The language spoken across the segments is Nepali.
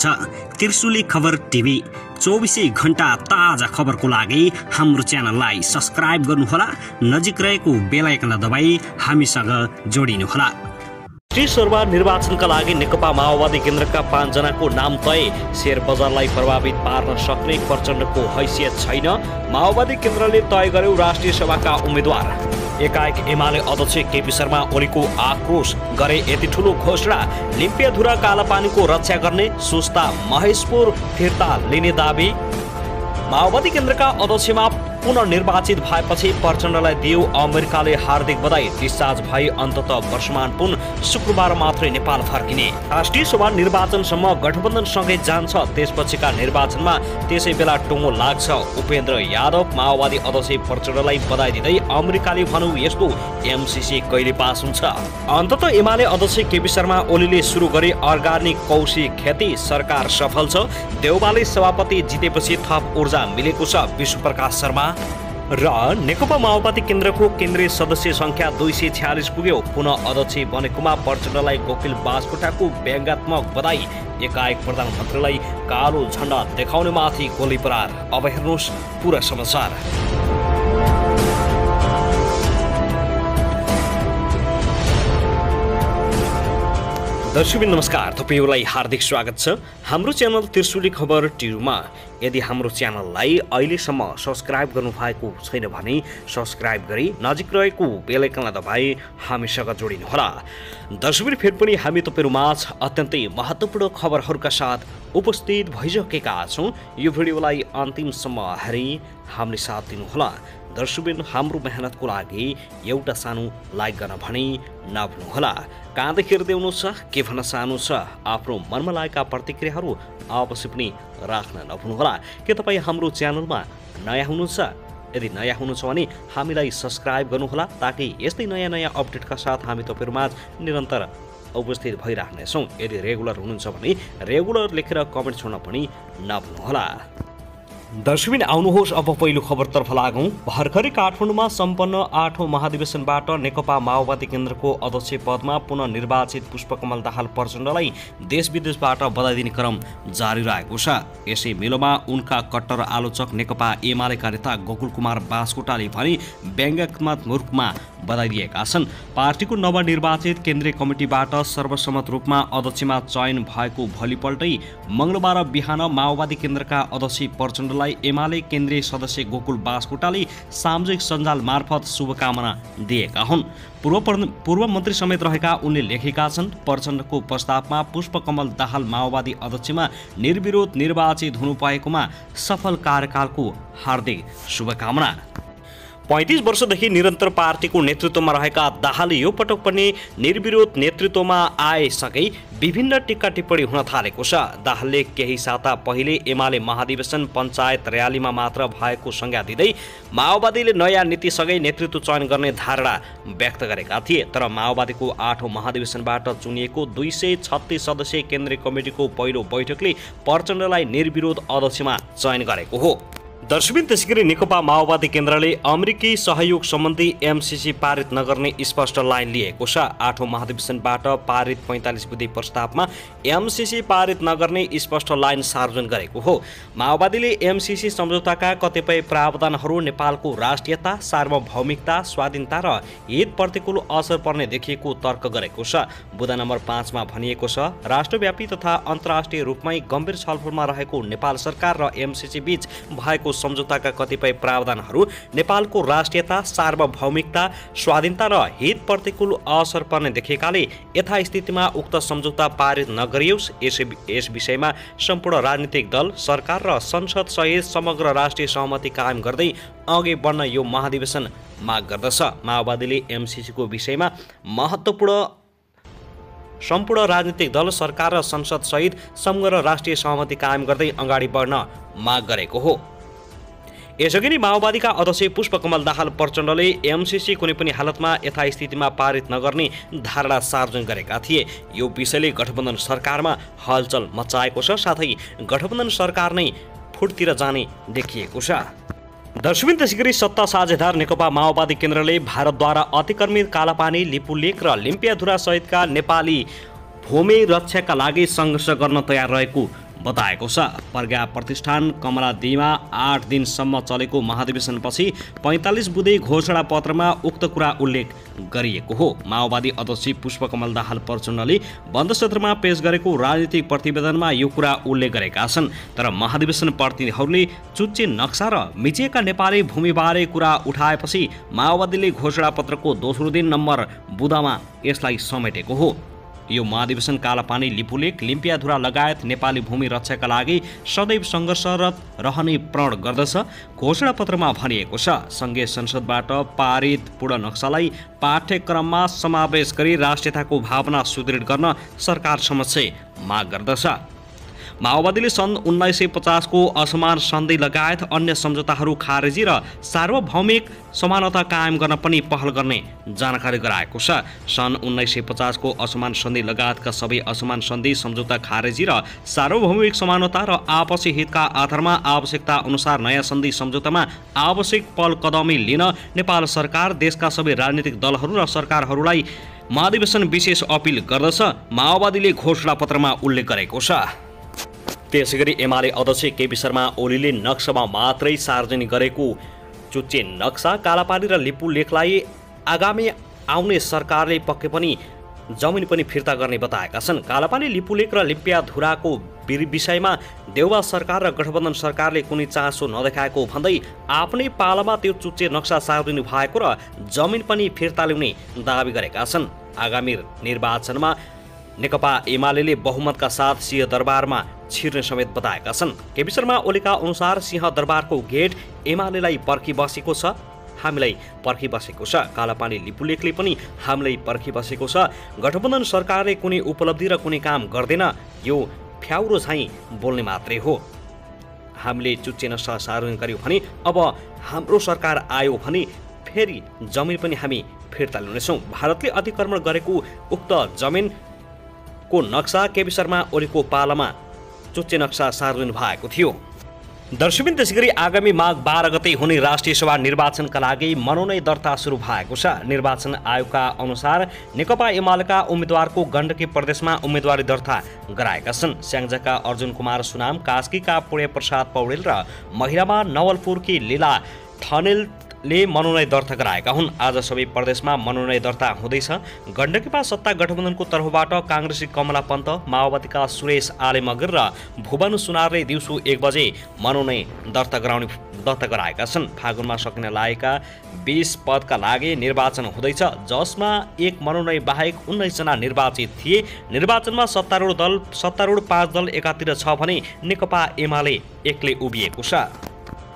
हुनुहुन्छ त्रिशुली खबर टिभी। 24 घण्टा ताजा खबरको लागि हाम्रो च्यानललाई सब्स्क्राइब गर्नुहोला, नजिक रहेको बेल आइकन दबाई हामीसँग जोडिनुहोला। त्रिशुरमा निर्वाचनका लागि नेकपा माओवादी केन्द्रका 5 जनाको नाम तय। शेयर बजारलाई प्रभावित पार्न सक्ने प्रचण्डको हैसियत छैन। माओवादी केन्द्रले तय गर्यो राष्ट्रिय सभाका उम्मेद्वार। एकाएक एमाले अध्यक्ष केपी शर्मा ओलीको आक्रोश गरे यति ठूलो घोषणा। लिम्पियाधुरा कालापानीको रक्षा गर्ने सुस्ता महेशपुर फिर्ता लिने दाबी। माओवादी केन्द्रका अध्यक्षमा पुनर्निर्वाचित भएपछि प्रचण्डलाई दियो अमेरिकाले हार्दिक बधाई। डिस्चार्ज भई अन्ततः वर्षमान पुन शुक्रबार मात्रै नेपाल फर्किने। राष्ट्रिय सभा निर्वाचनसम्म गठबन्धनसँगै जान्छ, त्यसपछिका निर्वाचनमा त्यसै बेला टुङ्गो लाग्छ। उपेन्द्र यादव माओवादी अध्यक्ष प्रचण्डलाई बधाई दिँदै अमेरिकाले भनौँ यस्तो एमसीसी कहिले पास हुन्छ। अन्ततः एमाले अध्यक्ष केपी शर्मा ओलीले सुरु गरे अर्गानिक कौशी खेती, सरकार सफल छ। देउबाले सभापति जितेपछि थप ऊर्जा मिलेको छ विश्वप्रकाश शर्मा। र नेकपा माओवादी केन्द्रको केन्द्रीय सदस्य संख्या 246 पुग्यो। पुनः अध्यक्ष बनेकोमा प्रचण्डलाई गोकुल बास्कोटाको व्यङ्ग्यात्मक बधाई। एकाएक प्रधानमन्त्रीलाई कालो झण्डा देखाउने माथि गोली प्रहार। अब हेर्नुहोस् पुरा समाचार। दर्शक नमस्कार, तपाईलाई हार्दिक स्वागत छ हाम्रो च्यानल त्रिशुली खबर टिभीमा। यदि हाम्रो च्यानललाई अहिलेसम्म सब्स्क्राइब गर्नुभएको छैन भने सब्स्क्राइब गरी नजिक रहेको बेल आइकनलाई दबाई हामीसँग जोडिनुहोला। दर्शक फेरि पनि हामी तपाईहरुमाझ अत्यन्तै महत्त्वपूर्ण खबरहरूका साथ उपस्थित भइसकेका छौं। यो भिडियोलाई अन्तिमसम्म हेरी हामीले साथ दिनुहोला। दर्शकबिन हाम्रो मेहनतको लागि एउटा सानो लाइक गर्न भनी नभुल्नुहोला। कहाँदेखि हेर्दै हुनुहुन्छ, के भन्न चाहनुहुन्छ, आफ्नो मनमा लागेका प्रतिक्रियाहरू अवश्य पनि राख्न नभुल्नुहोला। के तपाईँ हाम्रो च्यानलमा नयाँ हुनुहुन्छ? यदि नयाँ हुनुहुन्छ भने हामीलाई सब्स्क्राइब गर्नुहोला, ताकि यस्तै नयाँ नयाँ अपडेटका साथ हामी तपाईहरुमाझ निरन्तर उपस्थित भइराख्नेछौँ। यदि रेगुलर हुनुहुन्छ भने रेगुलर लेखेर कमेन्ट छोड्न पनि नभुल्नुहोला। दर्शकबिन आउनुहोस् अब पहिलो खबरतर्फ लागौं। भर्खरै काठमाडौँमा सम्पन्न 8औं महाधिवेशनबाट नेकपा माओवादी केन्द्रको अध्यक्ष पदमा पुनः निर्वाचित पुष्पकमल दाहाल प्रचण्डलाई देश विदेशबाट बधाई दिने क्रम जारी रहेको छ। यसै मेलोमा उनका कट्टर आलोचक नेकपा एमालेका नेता गोकुल कुमार बास्कोटाले पनि व्यङ्ग्यात्मक रूपमा बधाई दिएका छन्। पार्टीको नवनिर्वाचित केन्द्रीय कमिटीबाट सर्वसम्मत रूपमा अध्यक्षमा चयन भएको भोलिपल्टै मंगलबार बिहान माओवादी केन्द्रका अध्यक्ष प्रचण्डलाई एमाले केन्द्रीय सदस्य गोकुल बास्कोटाले सामाजिक सञ्जाल मार्फत शुभकामना दिएका हुन्। पूर्व मन्त्री समेत रहेका उनले लेखेका छन्, प्रचण्डको प्रस्तावमा पुष्पकमल दाहाल माओवादी अध्यक्षमा निर्विरोध निर्वाचित हुनु पाएकोमा सफल कार्यकालको हार्दिक शुभकामना। 35 वर्षदेखि निरन्तर पार्टीको नेतृत्वमा रहेका दाहालले यो पटक पनि निर्विरोध नेतृत्वमा आएसँगै विभिन्न टिक्का टिप्पणी हुन थालेको छ। दाहालले केही साता पहिले एमाले महाधिवेशन पञ्चायत र्यालीमा मात्र भएको संज्ञा दिँदै माओवादीले नयाँ नीतिसँगै नेतृत्व चयन गर्ने धारणा व्यक्त गरेका थिए। तर माओवादीको 8औं महाधिवेशनबाट चुनिएको 236 सदस्यीय केन्द्रीय कमिटीको पहिलो बैठकले प्रचण्डलाई निर्विरोध अध्यक्षमा चयन गरेको हो। दर्शकबिन त्यसैगरी नेकपा माओवादी केन्द्रले अमेरिकी सहयोग सम्बन्धी एमसीसी पारित नगर्ने स्पष्ट लाइन लिएको छ। 8औं महाधिवेशनबाट पारित 45 विधि प्रस्तावमा एमसीसी पारित नगर्ने स्पष्ट लाइन सार्वजनिक गरेको हो। माओवादीले एमसीसी सम्झौताका कतिपय प्रावधानहरू नेपालको राष्ट्रियता, सार्वभौमिकता, स्वाधीनता र हित प्रतिकूल असर पर्ने देखिएको तर्क गरेको छ। बुँदा नम्बर 5 मा भनिएको छ, राष्ट्रव्यापी तथा अन्तर्राष्ट्रिय रूपमै गम्भीर छलफलमा रहेको नेपाल सरकार र एमसीसी बीच भएको सम्झौताका कतिपय प्रावधानहरू नेपालको राष्ट्रियता, सार्वभौमिकता, स्वाधीनता र हित प्रतिकूल असर पर्ने देखेकाले यथास्थितिमा उक्त सम्झौता पारित नगरियोस्। यस विषयमा सम्पूर्ण राजनीतिक दल, सरकार र संसद सहित समग्र राष्ट्रिय सहमति कायम गर्दै अघि बढ्न यो महाधिवेशन माग गर्दछ। माओवादीले एमसीसीको विषयमा सम्पूर्ण राजनीतिक दल, सरकार र संसद सहित समग्र राष्ट्रिय सहमति कायम गर्दै अगाडि बढ्न माग गरेको हो। यसअघि नै माओवादीका अध्यक्ष पुष्पकमल दाहाल प्रचण्डले एमसीसी कुनै पनि हालतमा यथास्थितिमा पारित नगर्ने धारणा सार्वजनिक गरेका थिए। यो विषयले गठबन्धन सरकारमा हलचल मचाएको छ, साथै गठबन्धन सरकार नै फुटतिर जाने देखिएको छ। दर्शकबिन त्यसैगरी सत्ता साझेदार नेकपा माओवादी केन्द्रले भारतद्वारा अतिक्रमित कालापानी, लिपुलेक र लिम्पियाधुरा सहितका नेपाली भूमि रक्षाका लागि सङ्घर्ष गर्न तयार रहेको बताएको छ। प्रज्ञा प्रतिष्ठान कमलादीमा 8 दिनसम्म चलेको महाधिवेशनपछि 45 बुँदे घोषणा पत्रमा उक्त कुरा उल्लेख गरिएको हो। माओवादी अध्यक्ष पुष्पकमल दाहाल प्रचण्डले बन्द सत्रमा पेश गरेको राजनीतिक प्रतिवेदनमा यो कुरा उल्लेख गरेका छन्। तर महाधिवेशन प्रतिनिधिहरूले चुच्चे नक्सा र मिचिएका नेपाली भूमिबारे कुरा उठाएपछि माओवादीले घोषणापत्रको दोस्रो दिन नम्बर बुँदामा यसलाई समेटेको हो। यो महाधिवेशन कालापानी, लिपुलेक, लिम्पियाधुरा लगायत नेपाली भूमि रक्षाका लागि सदैव सङ्घर्षरत रहने प्रण गर्दछ। घोषणापत्रमा भनिएको छ, सङ्घीय संसदबाट पारित पूर्ण नक्सालाई पाठ्यक्रममा समावेश गरी राष्ट्रियताको भावना सुदृढ गर्न सरकार समक्ष माग गर्दछ। माओवादीले सन् 1950 को असमान सन्धि लगायत अन्य सम्झौताहरू खारेजी र सार्वभौमिक समानता कायम गर्न पनि पहल गर्ने जानकारी गराएको छ। सन् 1950 को असमान सन्धि लगायतका सबै असमान सन्धि, सम्झौता खारेजी र सार्वभौमिक समानता र आपसी हितका आधारमा आवश्यकता अनुसार नयाँ सन्धि सम्झौतामा आवश्यक पहल कदमी लिन नेपाल सरकार देशका सबै राजनीतिक दलहरू र सरकारहरूलाई महाधिवेशन विशेष अपिल गर्दछ, माओवादीले घोषणापत्रमा उल्लेख गरेको छ। त्यसैगरी एमाले अध्यक्ष केपी शर्मा ओलीले नक्सामा मात्रै सार्वजनिक गरेको चुच्चे नक्सा कालापानी र लिपुलेखलाई आगामी आउने सरकारले पक्कै पनि जमिन पनि फिर्ता गर्ने बताएका छन्। कालापानी, लिपुलेख र लिम्पियाधुराको विषयमा देउवा सरकार र गठबन्धन सरकारले कुनै चासो नदेखाएको भन्दै आफ्नै पालामा त्यो चुच्चे नक्सा सार्वजनिक भएको र जमिन पनि फिर्ता ल्याउने दावी गरेका छन्। आगामी निर्वाचनमा नेकपा एमाले बहुमतका साथ सिंहदरबारमा छिर्ने समेत बताएका छन्। केपी शर्मा ओलीका अनुसार सिंहदरबारको गेट एमालेलाई पर्खिबसेको छ, हामीलाई पर्खिबसेको छ। कालापानी, लिपुलेखले पनि हामीलाई पर्खिबसेको छ। गठबन्धन सरकारले कुनै उपलब्धि र कुनै काम गर्दैन, यो फ्याउरो झैँ बोल्ने मात्रै हो। हामीले चुच्चे नक्सा सार्वजनिक गर्यौँ भने अब हाम्रो सरकार आयो भने फेरि जमिन पनि हामी फिर्ता ल्याउनेछौँ। भारतले अतिक्रमण गरेको उक्त जमिनको नक्सा केपी शर्मा ओलीको पालामा चुच्चे नक्सा सार्वजनिक भएको थियो। दर्शकबिन, त्यसैगरी आगामी माघ 12 गते हुने राष्ट्रिय सभा निर्वाचनका लागि मनोनयन दर्ता सुरु भएको छ। निर्वाचन आयोगका अनुसार नेकपा एमालेका उम्मेद्वारको गण्डकी प्रदेशमा उम्मेदवारी दर्ता गराएका छन्। स्याङ्जाका अर्जुन कुमार सुनाम, कास्कीका पुण्य प्रसाद पौडेल र महिलामा नवलपुरकी लीला ठनेलले मनोनयन दर्ता गराएका हुन्। आज सबै प्रदेशमा मनोनयन दर्ता हुँदैछ। गण्डकीमा सत्ता गठबन्धनको तर्फबाट काङ्ग्रेसी कमला पन्त, माओवादीका सुरेश आले मगर र भुवन सुनारले दिउँसो 1 बजे मनोनयन दर्ता गराएका छन्। फागुनमा सकिन लागेका 20 पदका लागि निर्वाचन हुँदैछ, जसमा एक मनोनयन बाहेक 19 जना निर्वाचित थिए। निर्वाचनमा सत्तारूढ 5 दल एकातिर छ भने नेकपा एमाले एक्लै उभिएको छ।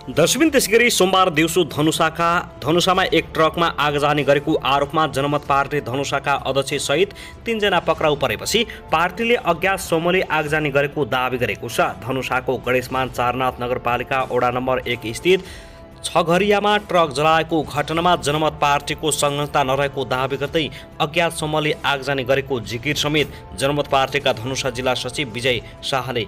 दर्शकबिन, त्यसैगरी सोमबार दिउँसो धनुषामा एक ट्रकमा आगजनी गरेको आरोपमा जनमत पार्टी धनुषाका अध्यक्ष सहित 3 जना पक्राउ परेपछि पार्टीले अज्ञात समूहले आगजनी गरेको दावी गरेको छ। धनुषाको गणेशमान चारनाथ नगरपालिका वडा नम्बर 1 स्थित छघरियामा ट्रक जलाएको घटनामा जनमत पार्टीको संलग्नता नरहेको दावी गर्दै अज्ञात समूहले आगजनी गरेको जिकिर समेत जनमत पार्टीका धनुषा जिल्ला सचिव विजय शाहले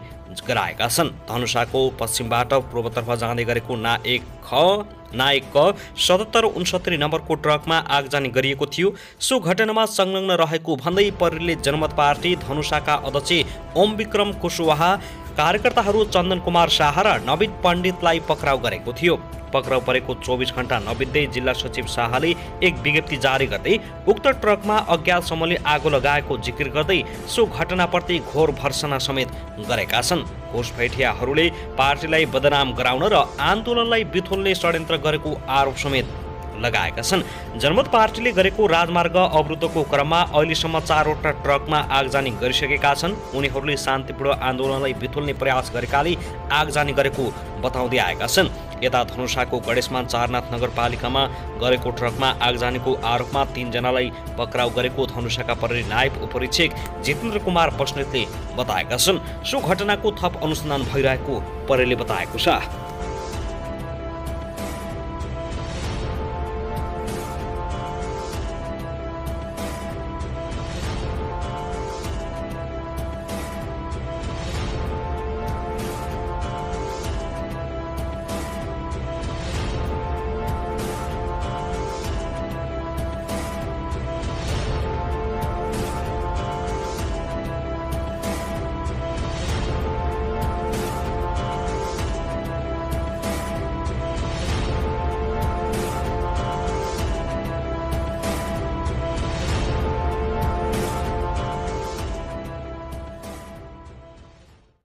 गराएका छन्। धनुषाको पश्चिमबाट पूर्वतर्फ जाँदै गरेको ना 1 क 7769 नम्बरको ट्रकमा आगजनी गरिएको थियो। सो घटनामा संलग्न रहेको भन्दै प्रहरीले जनमत पार्टी धनुषाका अध्यक्ष ओम विक्रम कुशवाहा, कार्यकर्ताहरू चन्दन कुमार शाह र नवीन पण्डितलाई पक्राउ गरेको थियो। पक्राउ परेको 24 घण्टा नबित्दै जिल्ला सचिव शाहले एक विज्ञप्ति जारी गर्दै उक्त ट्रकमा अज्ञात समूहले आगो लगाएको जिकिर गर्दै सो घटनाप्रति घोर भर्सना समेत गरेका छन्। घुसपैठियाहरूले पार्टीलाई बदनाम गराउन र आन्दोलनलाई बिथोल्ने षड्यन्त्र गरेको आरोप समेत लगाएका छन्। जनमत पार्टीले गरेको राजमार्ग अवरुद्धको क्रममा अहिलेसम्म 4वटा ट्रकमा आगजनी गरिसकेका छन्। उनीहरूले शान्तिपूर्ण आन्दोलनलाई बिथोल्ने प्रयास गरेकाले आगजनी गरेको बताउँदै आएका छन्। यता धनुषाको गणेशमान चारनाथ नगरपालिकामा गरेको ट्रकमा आगजनीको आरोपमा 3 जनालाई पक्राउ गरेको धनुषाका प्रहरी नायब उपरीक्षक जितेन्द्र कुमार बस्नेतले बताएका छन्। सो घटनाको थप अनुसन्धान भइरहेको प्रहरीले बताएको छ।